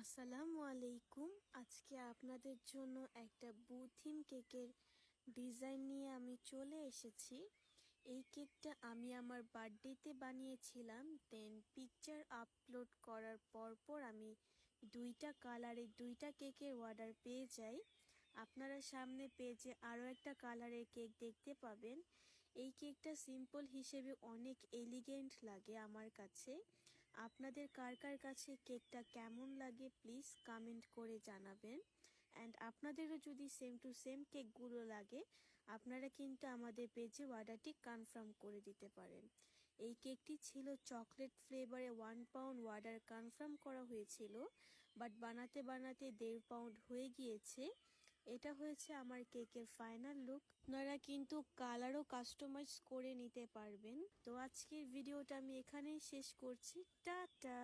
আসসালামু আলাইকুম। আজকে আপনাদের জন্য একটা বুথিম কেকের ডিজাইন নিয়ে আমি চলে এসেছি। এই কেকটা আমি আমার বার্থডেতে বানিয়েছিলাম। দেন পিকচার আপলোড করার পর আমি দুইটা কালারের দুইটা কেকের অর্ডার পেয়ে যাই। আপনারা সামনে পেজে আরও একটা কালারের কেক দেখতে পাবেন। এই কেকটা সিম্পল হিসেবে অনেক এলিগেন্ট লাগে আমার কাছে। আপনাদের কার কার কাছে কেকটা কেমন লাগে প্লিজ কমেন্ট করে জানাবেন। অ্যান্ড আপনাদেরও যদি সেম টু সেম কেকগুলো লাগে আপনারা কিন্তু আমাদের পেজে অর্ডারটি কনফার্ম করে দিতে পারেন। এই কেকটি ছিল চকলেট ফ্লেভারে 1 পাউন্ড অর্ডার কনফার্ম করা হয়েছিল, বাট বানাতে বানাতে 1.5 পাউন্ড হয়ে গিয়েছে। এটা হয়েছে আমার কেকের ফাইনাল লুক। আপনারা কিন্তু কালারও কাস্টমাইজ করে নিতে পারবেন। তো আজকের ভিডিওটা আমি এখানেই শেষ করছি। টাটা।